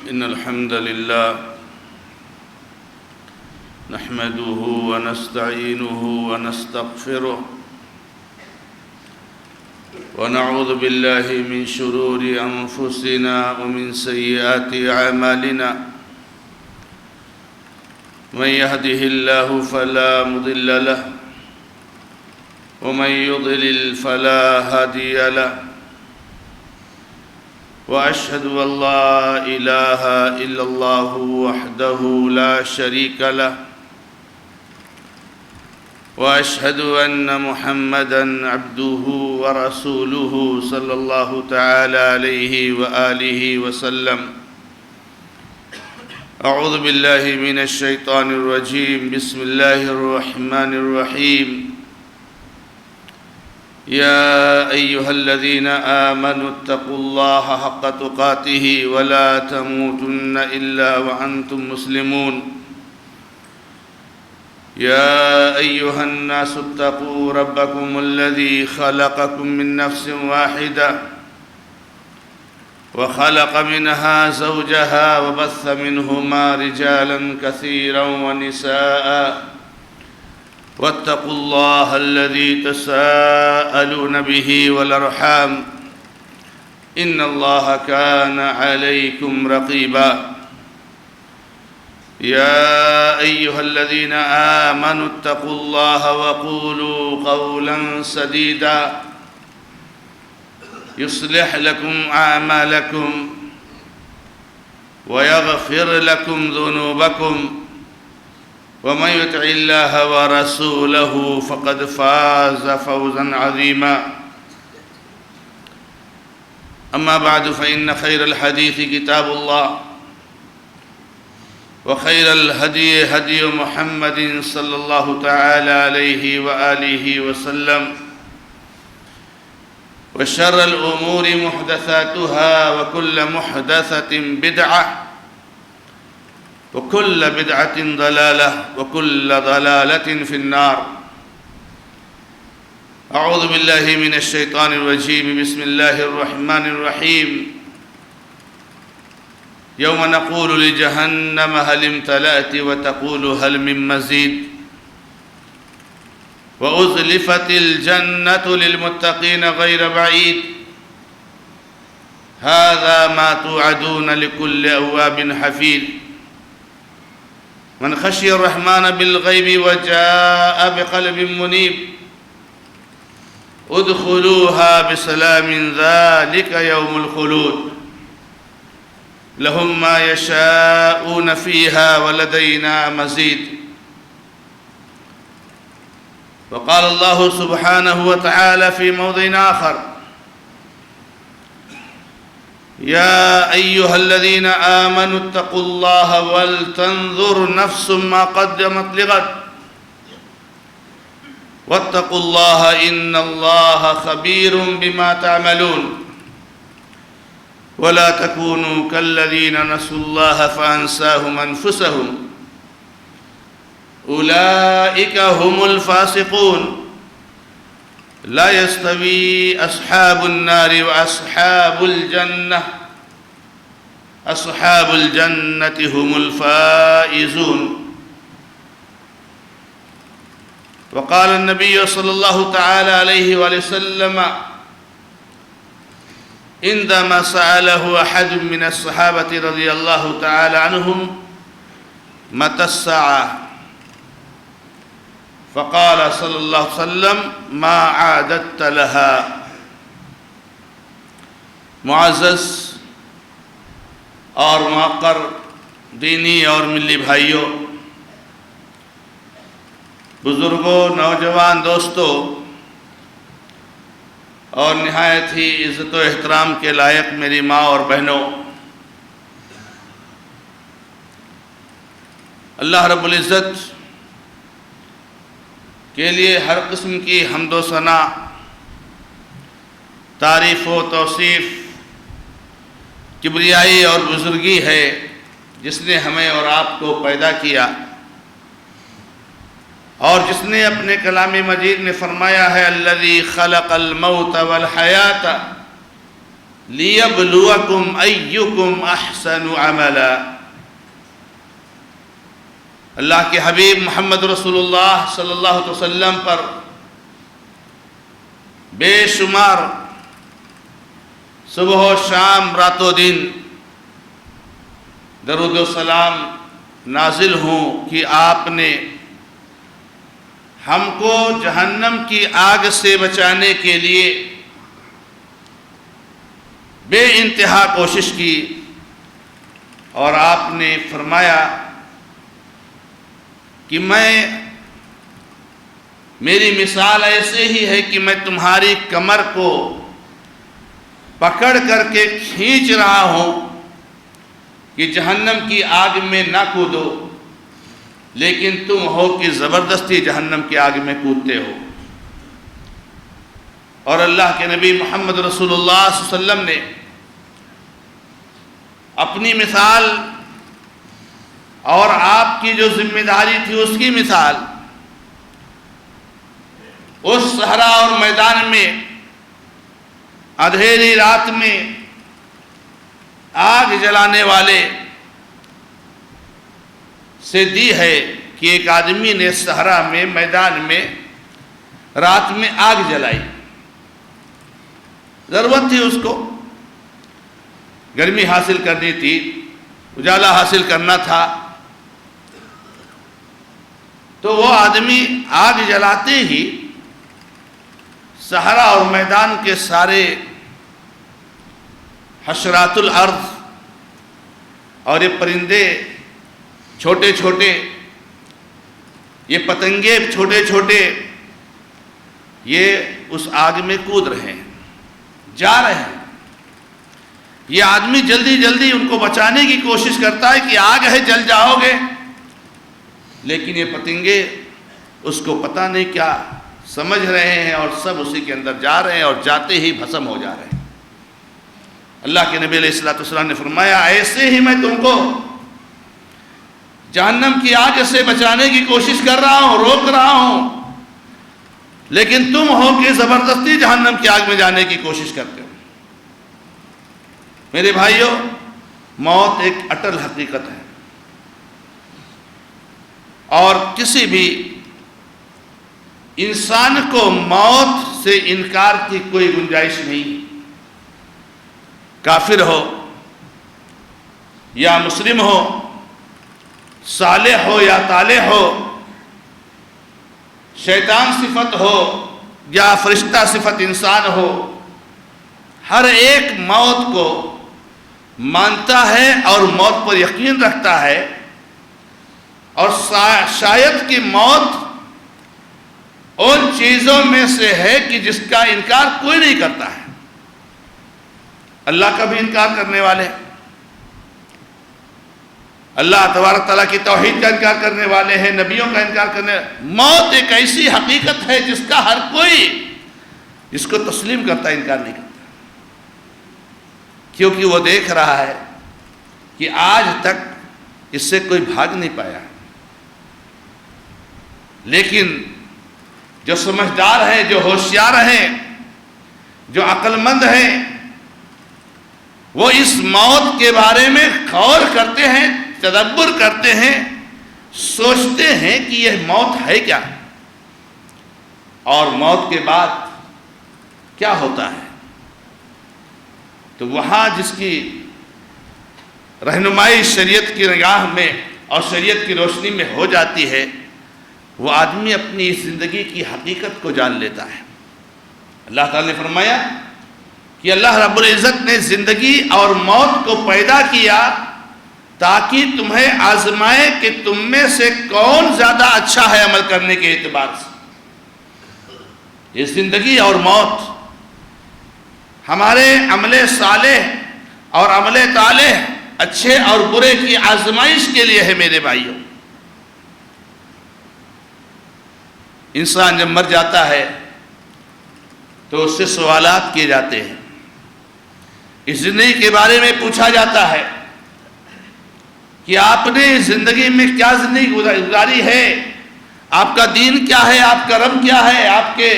إن الحمد لله نحمده ونستعينه ونستغفره ونعوذ بالله من شرور أنفسنا ومن سيئات أعمالنا من يهده الله فلا مضل له ومن يضلل فلا هادي له وأشهد أن لا إله إلا الله وحده لا شريك له وأشهد أن محمدًا عبده ورسوله صلى الله تعالى عليه وآله وسلم أعوذ بالله من الشيطان الرجيم بسم الله الرحمن الرحيم يا أيها الذين آمنوا اتقوا الله حق تقاته ولا تموتن إلا وأنتم مسلمون يا أيها الناس اتقوا ربكم الذي خلقكم من نفس واحدة وخلق منها زوجها وبث منهما رجالا كثيرا ونساء واتقوا الله الذي تساءلون به والأرحام إن الله كان عليكم رقيبا يا أيها الذين آمنوا اتقوا الله وقولوا قولا سديدا يصلح لكم أعمالكم ويغفر لكم ذنوبكم ومن يطع الله ورسوله فقد فاز فوزا عظيما أما بعد فإن خير الحديث كتاب الله وخير الهدي هدي محمد صلى الله تعالى عليه وآله وسلم وشر الأمور محدثاتها وكل محدثة بدعة وكل بدعة ضلالة وكل ضلالة في النار أعوذ بالله من الشيطان الرجيم بسم الله الرحمن الرحيم يوم نقول لجهنم هل امتلأت وتقول هل من مزيد وأزلفت الجنة للمتقين غير بعيد هذا ما توعدون لكل أواب حفيظ من خشي الرحمن بالغيب وجاء بقلب منيب ادخلوها بسلام ذلك يوم الخلود لهم ما يشاءون فيها ولدينا مزيد وقال الله سبحانه وتعالى في موضع آخر يا أيها الذين آمنوا اتقوا الله ولتنظر نفس ما قدمت لغد واتقوا الله إن الله خبير بما تعملون ولا تكونوا كالذين نسوا الله فأنساهم أنفسهم أولئك هم الفاسقون لا يستوي أصحاب النار وأصحاب الجنة أصحاب الجنة هم الفائزون وقال النبي صلى الله تعالى عليه وسلم عندما سأله أحد من الصحابة رضي الله تعالى عنهم متى الساعة فقال صلی اللہ علیہ وسلم ما عادت لها معزز اور موقر دینی اور ملی بھائیوں، بزرگوں، نوجوان دوستوں اور نہایت ہی عزت و احترام کے لائق میری ماں اور بہنوں، اللہ رب العزت کے لیے ہر قسم کی حمد و ثنا، تعریف و توصیف، کبریائی اور بزرگی ہے، جس نے ہمیں اور آپ کو پیدا کیا اور جس نے اپنے کلام مجید میں فرمایا ہے الذی خلق الموت والحیات لِيَبْلُوَكُمْ أَيُّكُمْ أَحْسَنُ عَمَلًا۔ اللہ کے حبیب محمد رسول اللہ صلی اللہ علیہ وسلم پر بے شمار صبح و شام رات و دن درود و سلام نازل ہوں کہ آپ نے ہم کو جہنم کی آگ سے بچانے کے لیے بے انتہا کوشش کی، اور آپ نے فرمایا کہ میری مثال ایسے ہی ہے کہ میں تمہاری کمر کو پکڑ کر کے کھینچ رہا ہوں کہ جہنم کی آگ میں نہ کودو، لیکن تم ہو کہ زبردستی جہنم کی آگ میں کودتے ہو۔ اور اللہ کے نبی محمد رسول اللہ صلی اللہ علیہ وسلم نے اپنی مثال اور آپ کی جو ذمہ داری تھی اس کی مثال اس صحرا اور میدان میں اندھیری رات میں آگ جلانے والے سے دی ہے کہ ایک آدمی نے صحرا میں میدان میں رات میں آگ جلائی، ضرورت تھی اس کو، گرمی حاصل کرنی تھی، اجالا حاصل کرنا تھا، تو وہ آدمی آگ جلاتے ہی صحرا اور میدان کے سارے حشرات الارض اور یہ پرندے چھوٹے چھوٹے، یہ پتنگے چھوٹے چھوٹے، یہ اس آگ میں کود رہے ہیں، جا رہے ہیں۔ یہ آدمی جلدی جلدی ان کو بچانے کی کوشش کرتا ہے کہ آگ ہے جل جاؤ گے، لیکن یہ پتنگے اس کو پتہ نہیں کیا سمجھ رہے ہیں اور سب اسی کے اندر جا رہے ہیں اور جاتے ہی بھسم ہو جا رہے ہیں۔ اللہ کے نبی علیہ الصلوۃ والسلام نے فرمایا ایسے ہی میں تم کو جہنم کی آگ سے بچانے کی کوشش کر رہا ہوں، روک رہا ہوں، لیکن تم ہو کہ زبردستی جہنم کی آگ میں جانے کی کوشش کرتے ہو۔ میرے بھائیوں، موت ایک اٹل حقیقت ہے، اور کسی بھی انسان کو موت سے انکار کی کوئی گنجائش نہیں، کافر ہو یا مسلم ہو، صالح ہو یا طالح ہو، شیطان صفت ہو یا فرشتہ صفت انسان ہو، ہر ایک موت کو مانتا ہے اور موت پر یقین رکھتا ہے، اور شاید کہ موت ان چیزوں میں سے ہے کہ جس کا انکار کوئی نہیں کرتا ہے۔ اللہ کا بھی انکار کرنے والے، اللہ تبارک تعالیٰ کی توحید کا انکار کرنے والے ہیں، نبیوں کا انکار کرنے والے۔ موت ایک ایسی حقیقت ہے جس کا ہر کوئی جس کو تسلیم کرتا ہے، انکار نہیں کرتا، کیونکہ وہ دیکھ رہا ہے کہ آج تک اس سے کوئی بھاگ نہیں پایا۔ لیکن جو سمجھدار ہیں، جو ہوشیار ہیں، جو عقل مند ہیں، وہ اس موت کے بارے میں غور کرتے ہیں، تدبر کرتے ہیں، سوچتے ہیں کہ یہ موت ہے کیا، اور موت کے بعد کیا ہوتا ہے۔ تو وہاں جس کی رہنمائی شریعت کی نگاہ میں اور شریعت کی روشنی میں ہو جاتی ہے، وہ آدمی اپنی اس زندگی کی حقیقت کو جان لیتا ہے۔ اللہ تعالیٰ نے فرمایا کہ اللہ رب العزت نے زندگی اور موت کو پیدا کیا تاکہ تمہیں آزمائے کہ تم میں سے کون زیادہ اچھا ہے عمل کرنے کے اعتبار سے۔ یہ زندگی اور موت ہمارے عمل صالح اور عمل طالح، اچھے اور برے کی آزمائش کے لیے ہے۔ میرے بھائیوں، انسان جب مر جاتا ہے تو اس سے سوالات کیے جاتے ہیں، اس زندگی کے بارے میں پوچھا جاتا ہے کہ آپ نے زندگی میں کیا زندگی گزاری ہے، آپ کا دین کیا ہے، آپ کا رب کیا ہے، آپ کے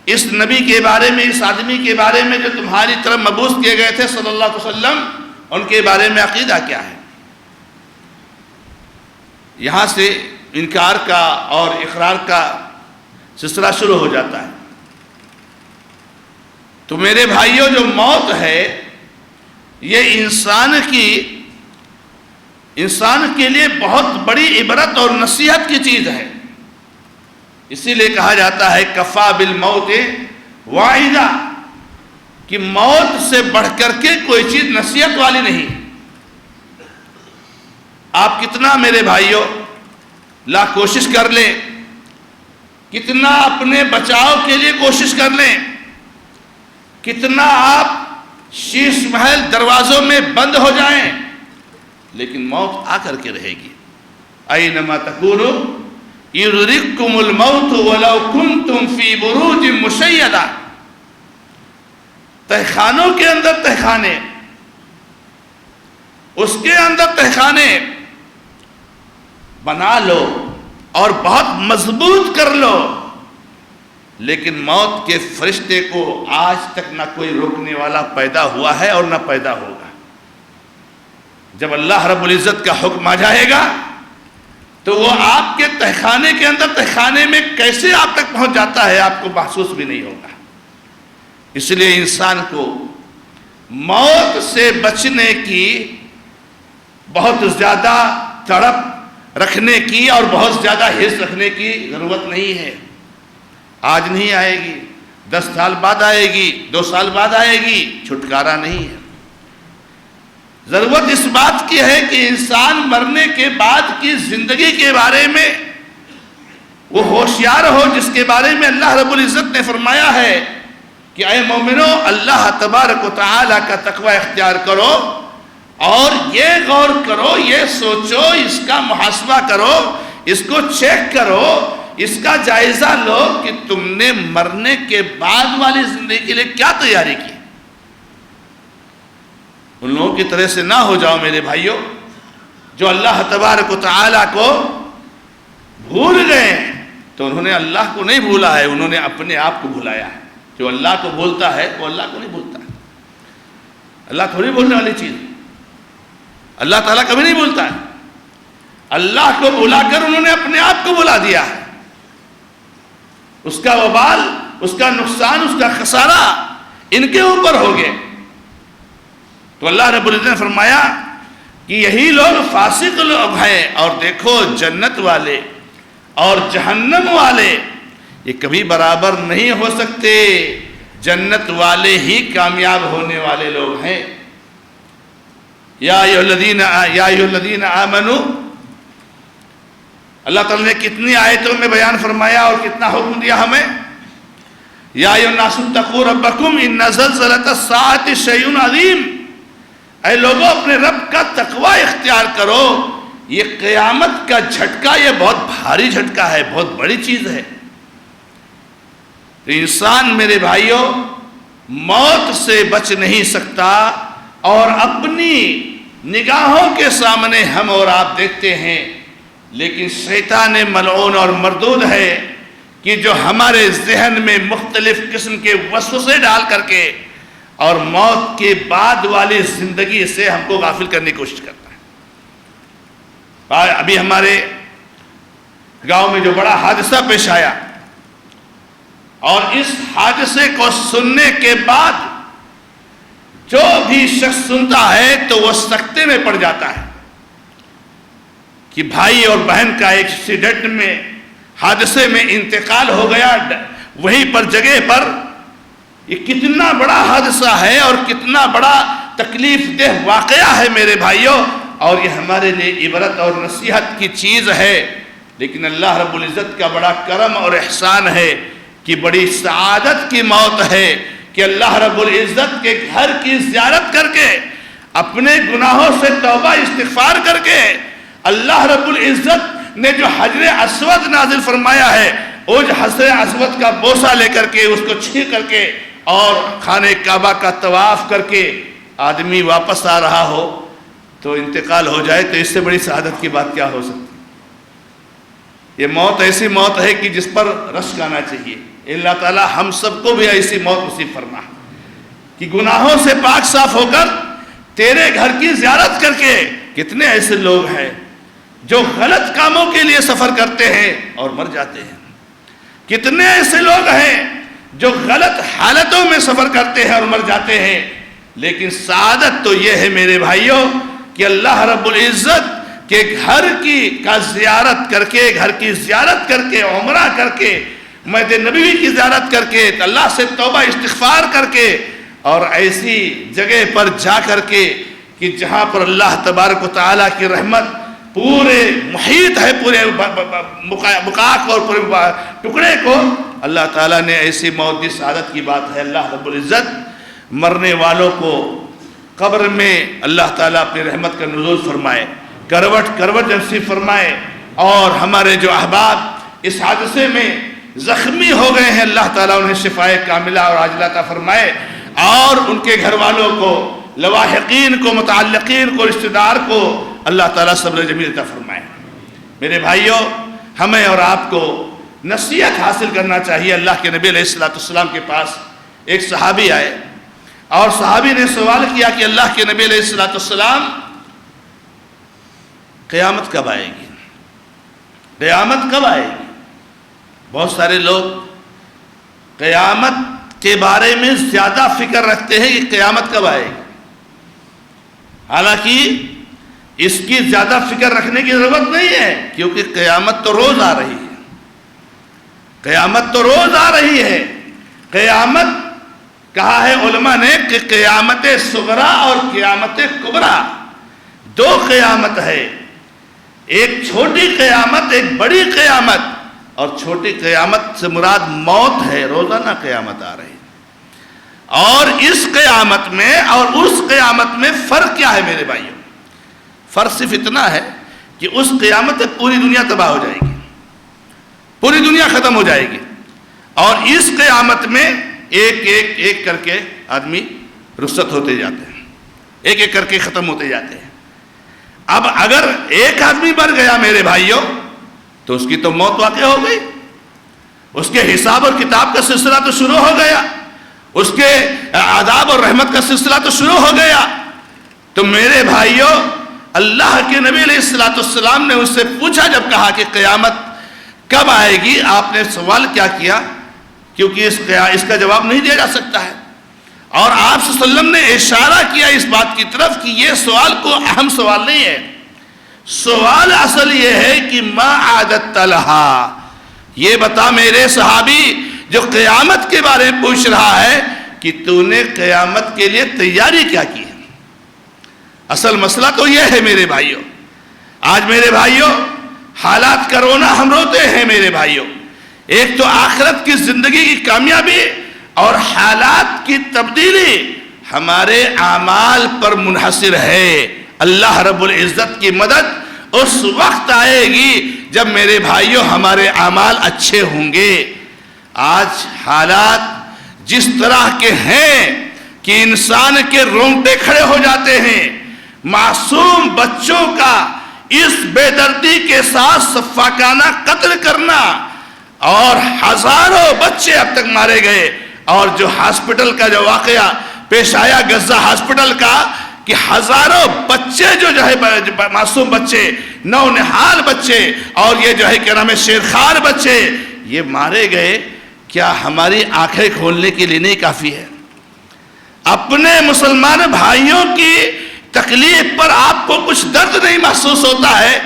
اس نبی کے بارے میں، اس آدمی کے بارے میں جو تمہاری طرف مبعوث کیے گئے تھے صلی اللہ علیہ وسلم، ان کے بارے میں عقیدہ کیا ہے؟ یہاں سے انکار کا اور اقرار کا سلسلہ شروع ہو جاتا ہے۔ تو میرے بھائیوں، جو موت ہے یہ انسان کے لیے بہت بڑی عبرت اور نصیحت کی چیز ہے۔ اسی لیے کہا جاتا ہے کفا بالموت واعظا، کہ موت سے بڑھ کر کے کوئی چیز نصیحت والی نہیں۔ آپ کتنا میرے بھائیوں لا کوشش کر لیں، کتنا اپنے بچاؤ کے لیے کوشش کر لیں، کتنا آپ شیش محل دروازوں میں بند ہو جائیں، لیکن موت آ کر کے رہے گی۔ اینما تکونوا یدرککم الموت ولو کنتم فی بروج مشیدہ۔ تہخانوں کے اندر تہخانے، اس کے اندر تہخانے بنا لو اور بہت مضبوط کر لو، لیکن موت کے فرشتے کو آج تک نہ کوئی روکنے والا پیدا ہوا ہے اور نہ پیدا ہوگا۔ جب اللہ رب العزت کا حکم آ جائے گا تو وہ آپ کے تہخانے کے اندر، تہخانے میں کیسے آپ تک پہنچ جاتا ہے آپ کو محسوس بھی نہیں ہوگا۔ اس لیے انسان کو موت سے بچنے کی بہت زیادہ تڑپ رکھنے کی اور بہت زیادہ حرص رکھنے کی ضرورت نہیں ہے۔ آج نہیں آئے گی، 10 سال بعد آئے گی، 2 سال بعد آئے گی، چھٹکارا نہیں ہے۔ ضرورت اس بات کی ہے کہ انسان مرنے کے بعد کی زندگی کے بارے میں وہ ہوشیار ہو، جس کے بارے میں اللہ رب العزت نے فرمایا ہے کہ اے مومنو، اللہ تبارک و تعالی کا تقوی اختیار کرو اور یہ غور کرو، یہ سوچو، اس کا محاسبہ کرو، اس کو چیک کرو، اس کا جائزہ لو کہ تم نے مرنے کے بعد والی زندگی کے لیے کیا تیاری کی۔ ان لوگوں کی طرح سے نہ ہو جاؤ میرے بھائیوں جو اللہ تبارک و تعالی کو بھول گئے ہیں۔ تو انہوں نے اللہ کو نہیں بھولا ہے، انہوں نے اپنے آپ کو بھلایا ہے۔ جو اللہ کو بھولتا ہے وہ اللہ کو نہیں بھولتا ہے۔ اللہ تھوڑی بھولنے والی چیز ہے، اللہ تعالیٰ کبھی نہیں بھولتا ہے۔ اللہ کو بھلا کر انہوں نے اپنے آپ کو بھلا دیا ہے۔ اس کا وبال، اس کا نقصان، اس کا خسارہ ان کے اوپر ہو گئے۔ تو اللہ رب العزت نے فرمایا کہ یہی لوگ فاسق لوگ ہیں، اور دیکھو جنت والے اور جہنم والے یہ کبھی برابر نہیں ہو سکتے۔ جنت والے ہی کامیاب ہونے والے لوگ ہیں۔ یا ایھا الذین آمنوا، اللہ تعالیٰ نے کتنی آیتوں میں بیان فرمایا اور کتنا حکم دیا ہمیں۔ یا ایھا الناس اتقوا ربکم ان زلزلۃ الساعۃ شیء عظیم، اے لوگوں اپنے رب کا تقوی اختیار کرو، یہ قیامت کا جھٹکا یہ بہت بھاری جھٹکا ہے، بہت بڑی چیز ہے۔ تو انسان میرے بھائیوں موت سے بچ نہیں سکتا، اور اپنی نگاہوں کے سامنے ہم اور آپ دیکھتے ہیں، لیکن شیطان ملعون اور مردود ہے کہ جو ہمارے ذہن میں مختلف قسم کے وسوسے ڈال کر کے اور موت کے بعد والی زندگی سے ہم کو غافل کرنے کی کوشش کرتا ہے۔ ابھی ہمارے گاؤں میں جو بڑا حادثہ پیش آیا، اور اس حادثے کو سننے کے بعد جو بھی شخص سنتا ہے تو وہ سکتے میں پڑ جاتا ہے کہ بھائی اور بہن کا ایکسیڈنٹ میں، حادثے میں انتقال ہو گیا وہیں پر جگہ پر۔ یہ کتنا بڑا حادثہ ہے اور کتنا بڑا تکلیف دہ واقعہ ہے میرے بھائیوں، اور یہ ہمارے لیے عبرت اور نصیحت کی چیز ہے۔ لیکن اللہ رب العزت کا بڑا کرم اور احسان ہے کہ بڑی سعادت کی موت ہے کہ اللہ رب العزت کے گھر کی زیارت کر کے، اپنے گناہوں سے توبہ استغفار کر کے، اللہ رب العزت نے جو حجر اسود نازل فرمایا ہے، اس حجر اسود کا بوسہ لے کر کے، اس کو چھو کر کے اور خانہ کعبہ کا طواف کر کے آدمی واپس آ رہا ہو تو انتقال ہو جائے، تو اس سے بڑی سعادت کی بات کیا ہو سکتی؟ یہ موت ایسی موت ہے کہ جس پر رشک آنا چاہیے۔ اللہ تعالیٰ ہم سب کو بھی ایسی موت نصیب فرما کہ گناہوں سے پاک صاف ہو کر تیرے گھر کی زیارت کر کے۔ کتنے ایسے لوگ ہیں جو غلط کاموں کے لیے سفر کرتے ہیں اور مر جاتے ہیں، کتنے ایسے لوگ ہیں جو غلط حالتوں میں سفر کرتے ہیں اور مر جاتے ہیں، لیکن سعادت تو یہ ہے میرے بھائیوں کہ اللہ رب العزت کے گھر کا زیارت کر کے، گھر کی زیارت کر کے، عمرہ کر کے، مسجد نبوی کی زیارت کر کے، اللہ سے توبہ استغفار کر کے، اور ایسی جگہ پر جا کر کے کہ جہاں پر اللہ تبارک و تعالیٰ کی رحمت پورے محیط ہے، پورے مقاق اور پورے ٹکڑے کو، اللہ تعالیٰ نے ایسی موت دی۔ سعادت کی بات ہے۔ اللہ رب العزت مرنے والوں کو قبر میں اللہ تعالیٰ اپنی رحمت کا نزول فرمائے، کروٹ نصیب فرمائے، اور ہمارے جو احباب اس حادثے میں زخمی ہو گئے ہیں اللہ تعالیٰ انہیں شفائے کاملہ اور عاجلہ عطا فرمائے، اور ان کے گھر والوں کو، لواحقین کو، متعلقین کو، رشتہ دار کو اللہ تعالیٰ صبر جمیل عطا فرمائے۔ میرے بھائیوں، ہمیں اور آپ کو نصیحت حاصل کرنا چاہیے۔ اللہ کے نبی علیہ السلام کے پاس ایک صحابی آئے، اور صحابی نے سوال کیا کہ اللہ کے نبی علیہ السلام قیامت کب آئے گی؟ قیامت کب آئے گی؟ بہت سارے لوگ قیامت کے بارے میں زیادہ فکر رکھتے ہیں کہ قیامت کب آئے گی، حالانکہ اس کی زیادہ فکر رکھنے کی ضرورت نہیں ہے، کیونکہ قیامت تو روز آ رہی ہے۔ قیامت تو روز آ رہی ہے۔ قیامت کہا ہے علماء نے کہ قیامت صغریٰ اور قیامت کبریٰ، دو قیامت ہے، ایک چھوٹی قیامت، ایک بڑی قیامت، اور چھوٹی قیامت سے مراد موت ہے، روزانہ قیامت آ رہی ہے۔ اور اس قیامت میں اور اس قیامت میں فرق کیا ہے میرے بھائیوں؟ فرق صرف اتنا ہے کہ اس قیامت میں پوری دنیا تباہ ہو جائے گی، پوری دنیا ختم ہو جائے گی، اور اس قیامت میں ایک کر کے آدمی رخصت ہوتے جاتے ہیں، ایک ایک کر کے ختم ہوتے جاتے ہیں۔ اب اگر ایک آدمی مر گیا میرے بھائیوں تو اس کی تو موت واقع ہو گئی، اس کے حساب اور کتاب کا سلسلہ تو شروع ہو گیا، اس کے عذاب اور رحمت کا سلسلہ تو شروع ہو گیا۔ تو میرے بھائیوں، اللہ کے نبی علیہ السلام نے اس سے پوچھا، جب کہا کہ قیامت کب آئے گی، آپ نے سوال کیا کیا؟ کیونکہ اس کا جواب نہیں دیا جا سکتا ہے، اور آپ صلی اللہ علیہ وسلم نے اشارہ کیا اس بات کی طرف کہ یہ سوال کو اہم سوال نہیں ہے، سوال اصل یہ ہے کہ ما عادت لہا، یہ بتا میرے صحابی جو قیامت کے بارے میں پوچھ رہا ہے کہ تو نے قیامت کے لیے تیاری کیا کی ہے۔ اصل مسئلہ تو یہ ہے میرے بھائیوں۔ آج میرے بھائیوں حالات کرونا ہم روتے ہیں میرے بھائیوں، ایک تو آخرت کی زندگی کی کامیابی اور حالات کی تبدیلی ہمارے اعمال پر منحصر ہے۔ اللہ رب العزت کی مدد اس وقت آئے گی جب میرے بھائیوں ہمارے اعمال اچھے ہوں گے۔ آج حالات جس طرح کے ہیں کہ انسان کے رونگٹے کھڑے ہو جاتے ہیں، معصوم بچوں کا اس بے دردی کے ساتھ سفاکانہ قتل کرنا، اور ہزاروں بچے اب تک مارے گئے، اور جو ہاسپٹل کا جو واقعہ پیش آیا غزہ ہاسپٹل کا کہ ہزاروں بچے جو ہے معصوم بچے، نونہال بچے، اور یہ جو ہے کیا نام ہے شیرخوار بچے، یہ مارے گئے، کیا ہماری آنکھیں کھولنے کے لیے نہیں کافی ہے؟ اپنے مسلمان بھائیوں کی تکلیف پر آپ کو کچھ درد نہیں محسوس ہوتا ہے؟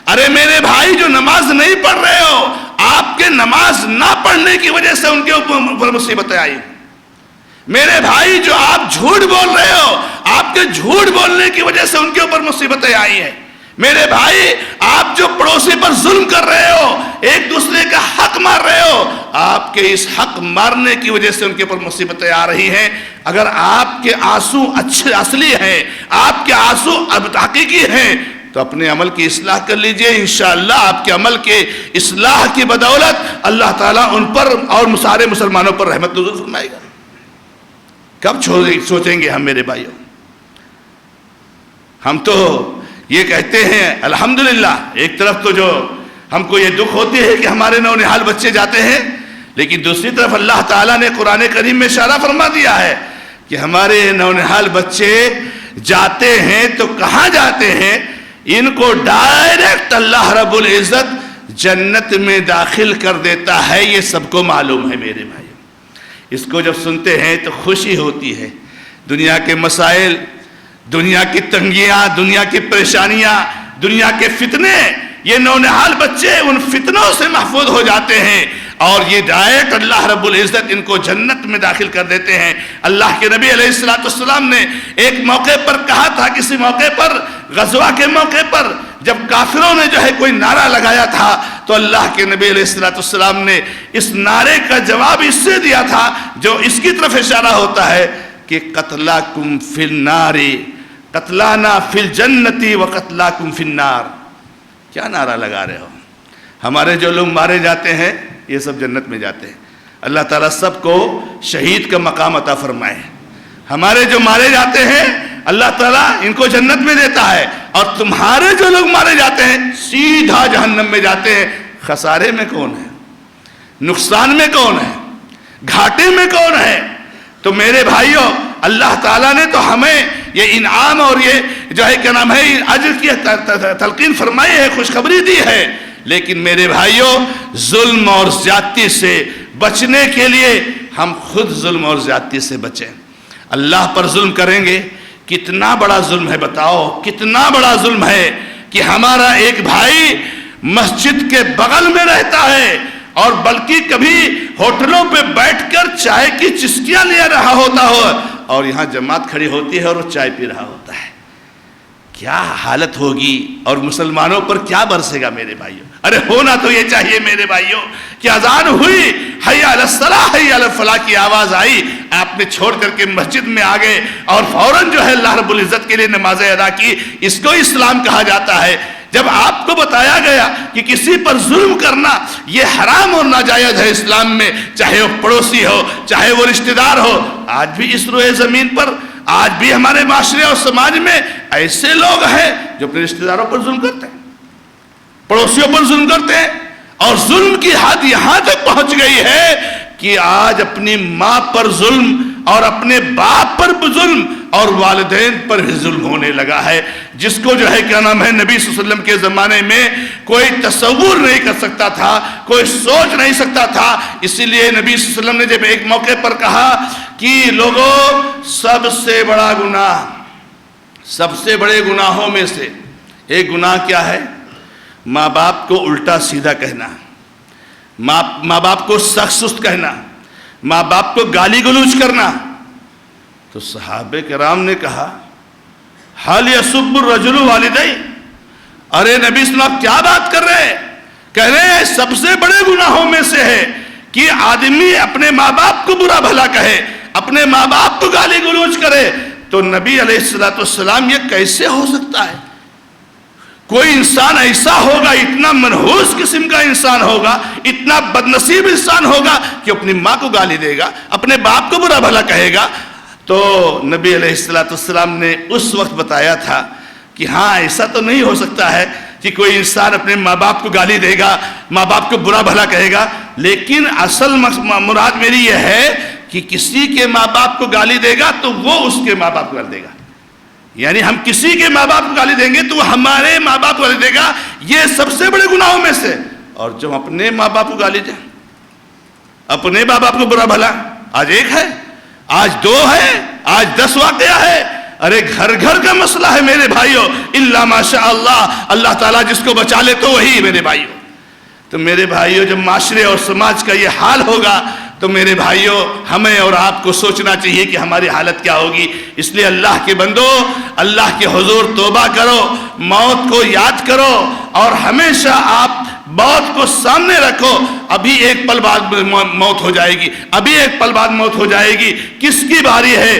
ارے میرے بھائی جو نماز نہیں پڑھ رہے ہو، آپ کے نماز نہ پڑھنے کی وجہ سے ان کے اوپر مصیبتیں آئی۔ میرے بھائی جو آپ جھوٹ بول رہے ہو، آپ کے جھوٹ بولنے کی وجہ سے ان کے اوپر مصیبتیں آئی ہیں۔ میرے بھائی آپ جو پڑوسی پر ظلم کر رہے ہو، ایک دوسرے کا حق مار رہے ہو، آپ کے اس حق مارنے کی وجہ سے ان کے اوپر مصیبتیں آ رہی ہیں۔ اگر آپ کے آنسو اچھے اصلی ہیں، آپ کے آنسو حقیقی ہیں، تو اپنے عمل کی اصلاح کر لیجئے، انشاءاللہ آپ کے عمل کے اصلاح کی بدولت اللہ تعالیٰ ان پر اور سارے مسلمانوں پر رحمت نزول فرمائے گا۔ کب سوچیں گے ہم میرے بھائیوں؟ ہم تو یہ کہتے ہیں الحمدللہ، ایک طرف تو جو ہم کو یہ دکھ ہوتی ہے کہ ہمارے نونہال بچے جاتے ہیں، لیکن دوسری طرف اللہ تعالیٰ نے قرآن کریم میں اشارہ فرما دیا ہے کہ ہمارے نونہال بچے جاتے ہیں تو کہاں جاتے ہیں؟ ان کو ڈائریکٹ اللہ رب العزت جنت میں داخل کر دیتا ہے، یہ سب کو معلوم ہے میرے بھائی۔ اس کو جب سنتے ہیں تو خوشی ہوتی ہے۔ دنیا کے مسائل، دنیا کی تنگیاں، دنیا کی پریشانیاں، دنیا کے فتنے، یہ نونہال بچے ان فتنوں سے محفوظ ہو جاتے ہیں، اور یہ ڈائریکٹ اللہ رب العزت ان کو جنت میں داخل کر دیتے ہیں۔ اللہ کے نبی علیہ السلام نے ایک موقع پر کہا تھا، کسی موقع پر، غزوہ کے موقع پر، جب کافروں نے جو ہے کوئی نعرہ لگایا تھا تو اللہ کے نبی علیہ السلام نے اس نعرے کا جواب اس سے دیا تھا جو اس کی طرف اشارہ ہوتا ہے کہ قتلاکم فی النار قتلانا فی الجنت وقتلاکم فی النار۔ کیا نعرہ لگا رہے ہو؟ ہمارے جو لوگ مارے جاتے ہیں یہ سب جنت میں جاتے ہیں۔ اللہ تعالیٰ سب کو شہید کا مقام عطا فرمائے۔ ہمارے جو مارے جاتے ہیں اللہ تعالیٰ ان کو جنت میں دیتا ہے، اور تمہارے جو لوگ مارے جاتے ہیں سیدھا جہنم میں جاتے ہیں۔ خسارے میں کون ہے؟ نقصان میں کون ہے؟ گھاٹے میں کون ہے؟ تو میرے بھائیوں، اللہ تعالیٰ نے تو ہمیں یہ انعام اور یہ جو ہے کیا نام ہے اجر کی تلقین فرمائی ہے، خوشخبری دی ہے، لیکن میرے بھائیوں ظلم اور زیادتی سے بچنے کے لیے ہم خود ظلم اور زیادتی سے بچیں۔ اللہ پر ظلم کریں گے، کتنا بڑا ظلم ہے بتاؤ، کتنا بڑا ظلم ہے کہ ہمارا ایک بھائی مسجد کے بغل میں رہتا ہے اور بلکہ کبھی ہوٹلوں پہ بیٹھ کر چائے کی چسکیاں لے رہا ہوتا ہو، اور یہاں جماعت کھڑی ہوتی ہے اور وہ چائے پی رہا ہوتا ہے۔ کیا حالت ہوگی اور مسلمانوں پر کیا برسے گا میرے بھائیوں؟ ارے ہونا تو یہ چاہیے میرے بھائیوں کہ اذان ہوئی، حی علی الصلاۃ حی علی الفلاح کی آواز آئی، آپ نے چھوڑ کر کے مسجد میں آ گئے اور فوراً جو ہے اللہ رب العزت کے لیے نمازیں ادا کی۔ اس کو اسلام کہا جاتا ہے۔ جب آپ کو بتایا گیا کہ کسی پر ظلم کرنا یہ حرام اور ناجائز ہے اسلام میں، چاہے وہ پڑوسی ہو، چاہے وہ رشتہ دار ہو، آج بھی اس روئے زمین پر، آج بھی ہمارے معاشرے اور سماج میں ایسے لوگ ہیں جو اپنے رشتہ داروں پر ظلم کرتے ہیں، پڑوسیوں پر ظلم کرتے ہیں، اور ظلم کی حد یہاں تک پہنچ گئی ہے کہ آج اپنی ماں پر ظلم اور اپنے باپ پر ظلم اور والدین پر بھی ظلم ہونے لگا ہے، جس کو جو ہے کیا نام ہے نبی صلی اللہ علیہ وسلم کے زمانے میں کوئی تصور نہیں کر سکتا تھا، کوئی سوچ نہیں سکتا تھا۔ اسی لیے نبی صلی اللہ علیہ وسلم نے جب ایک موقع پر کہا کہ لوگوں، سب سے بڑا گناہ، سب سے بڑے گناہوں میں سے ایک گناہ کیا ہے؟ ماں باپ کو الٹا سیدھا کہنا، ماں باپ کو سخت سست کہنا، ماں باپ کو گالی گلوچ کرنا۔ تو صحابہ کرام نے کہا حال یسب الرجل والدی، ارے نبی صلی اللہ علیہ وسلم کیا بات کر رہے ہیں؟ کہہ رہے ہیں سب سے بڑے گناہوں میں سے ہے کہ آدمی اپنے ماں باپ کو برا بھلا کہے، اپنے ماں باپ کو گالی گلوچ کرے۔ تو نبی علیہ السلام یہ کیسے ہو سکتا ہے؟ کوئی انسان ایسا ہوگا، اتنا منحوس قسم کا انسان ہوگا، اتنا بدنصیب انسان ہوگا کہ اپنی ماں کو گالی دے گا، اپنے باپ کو برا بھلا کہے گا؟ تو نبی علیہ السلام نے اس وقت بتایا تھا کہ ہاں ایسا تو نہیں ہو سکتا ہے کہ کوئی انسان اپنے ماں باپ کو گالی دے گا، ماں باپ کو برا بھلا کہے گا، لیکن اصل مراد میری یہ ہے کہ کسی کے ماں باپ کو گالی دے گا تو وہ اس کے ماں باپ کو گالی دے گا، یعنی ہم کسی کے ماں باپ کو گالی دیں گے تو وہ ہمارے ماں باپ کو گالی دے گا، یہ سب سے بڑے گناہوں میں سے۔ اور جب اپنے ماں باپ کو گالی دیں، اپنے ماں باپ کو برا بھلا، آج ایک ہے، آج دو ہے، آج 10 واقعہ ہے، ارے گھر گھر کا مسئلہ ہے میرے بھائیوں، الا ماشاء اللہ، اللہ تعالیٰ جس کو بچا لے تو وہی میرے بھائیوں۔ تو میرے بھائیوں جب معاشرے اور سماج کا یہ حال ہوگا تو میرے بھائیوں ہمیں اور آپ کو سوچنا چاہیے کہ ہماری حالت کیا ہوگی۔ اس لیے اللہ کے بندو، اللہ کے حضور توبہ کرو، موت کو یاد کرو، اور ہمیشہ آپ موت کو سامنے رکھو۔ ابھی ایک پل بعد موت ہو جائے گی، ابھی ایک پل بعد موت ہو جائے گی، کس کی باری ہے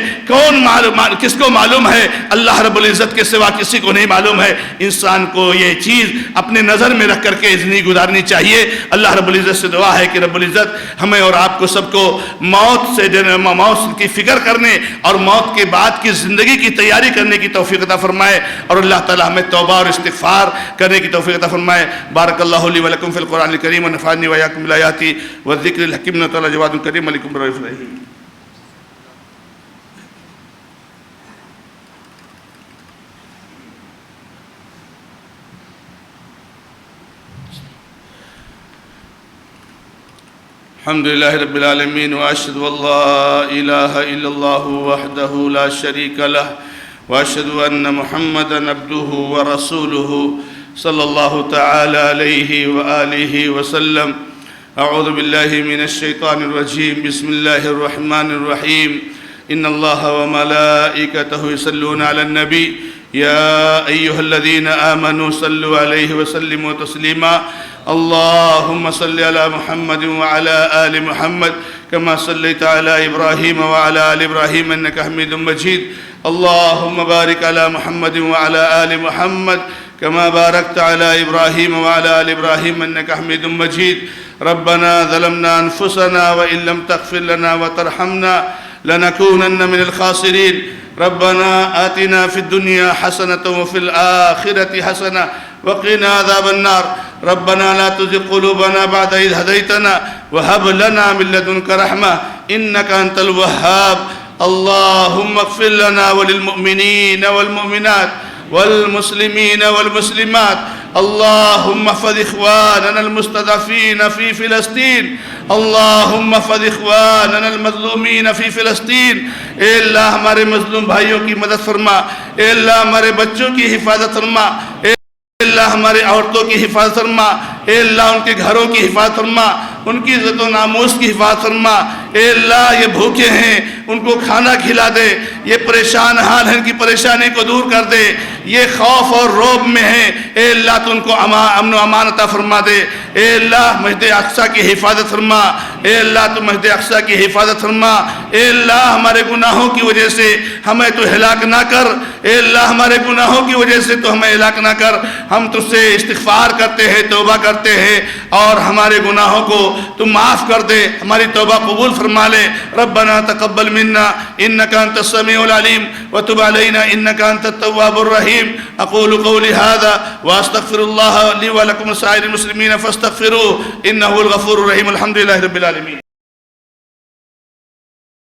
کس کو معلوم ہے؟ اللہ رب العزت کے سوا کسی کو نہیں معلوم ہے۔ انسان کو یہ چیز اپنے نظر میں رکھ کر کے زندگی گزارنی چاہیے۔ اللہ رب العزت سے دعا ہے کہ رب العزت ہمیں اور آپ کو سب کو موت کی فکر کرنے اور موت کے بعد کی زندگی کی تیاری کرنے کی توفیق عطا فرمائے، اور اللہ تعالی ہمیں توبہ اور استغفار کرنے کی توفیق عطا فرمائے۔ بارک اللہ لی ولکم فی القرآن الکریم ونفعني وإياكم بالآیات والذکر الحکیم انہ تعالی جواد کریم علیکم رؤوف رحیم. الحمد لله رب العالمين وأشهد أن لا إله إلا الله وحده لا شريك له وأشهد أن محمدًا عبده ورسوله صلى الله تعالى عليه وآله وسلم. أعوذ بالله من الشيطان الرجيم. بسم الله الرحمن الرحيم. إن الله وملائكته يصلون على النبي يا أيها الذين آمنوا صلوا عليه وسلموا تسليما. اللهم صل على محمد وعلى آل محمد كما صليت على إبراهيم وعلى آل إبراهيم إنك حميد مجيد. اللهم بارك على محمد وعلى آل محمد كما باركت على إبراهيم وعلى آل إبراهيم إنك حميد مجيد. ربنا ظلمنا أنفسنا وإن لم تغفر لنا وترحمنا لنكونن من الخاسرين. ربنا آتنا في الدنيا حسنة وفي الآخرة حسنة وقنا عذاب النار. ربنا لا تزغ قلوبنا بعد إذ هديتنا وهب لنا من لدنك رحمة إنك أنت الوهاب. اللهم اغفر لنا وللمؤمنين والمؤمنات والمسلمين والمسلمات. اللهم احفظ إخواننا المستضعفين في فلسطين. اللهم احفظ إخواننا المظلومين في فلسطین. اے اللہ ہمارے مظلوم بھائیوں کی مدد فرما. اے اللہ ہمارے بچوں کی حفاظت فرما. اے اللہ ہمارے عورتوں کی حفاظت فرما. اے اللہ ان کے گھروں کی حفاظت فرما. ان کی عزت و ناموس کی حفاظت فرما. اے اللہ یہ بھوکے ہیں ان کو کھانا کھلا دے. یہ پریشان حال ہیں ان کی پریشانی کو دور کر دے. یہ خوف اور رعب میں ہیں. اے اللہ تو ان کو امن و امان عطا فرما دے. اے اللہ مسجد اقصیٰ کی حفاظت فرما. اے اللہ تو مسجد اقصیٰ کی حفاظت فرما. اے اللہ ہمارے گناہوں کی وجہ سے ہمیں تو ہلاک نہ کر. اے اللہ ہمارے گناہوں کی وجہ سے تو ہمیں ہلاک نہ کر. ہم تجھ سے استغفار کرتے ہیں توبہ کرتے ہیں اور ہمارے گناہوں کو تو معاف کر دے. ہماری توبہ قبول فرما لے. ربنا تقبل منا انك انت السميع العليم وتب علينا انك انت التواب الرحيم. اقول قولي هذا واستغفر الله لي ولكم سائر المسلمين فاستغفروه انه الغفور الرحيم. الحمد لله رب العالمين.